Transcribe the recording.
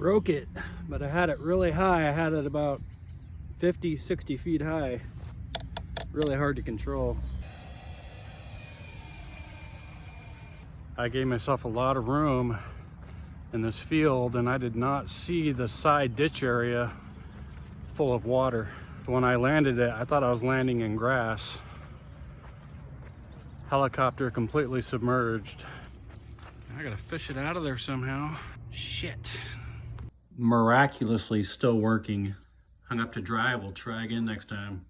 broke it, but I had it really high. I had it about 50, 60 feet high. Really hard to control. I gave myself a lot of room in this field, and I did not see the side ditch area full of water. When I landed it, I thought I was landing in grass. Helicopter completely submerged. I gotta fish it out of there somehow. Shit. Miraculously still working. Hung up to dry, we'll try again next time.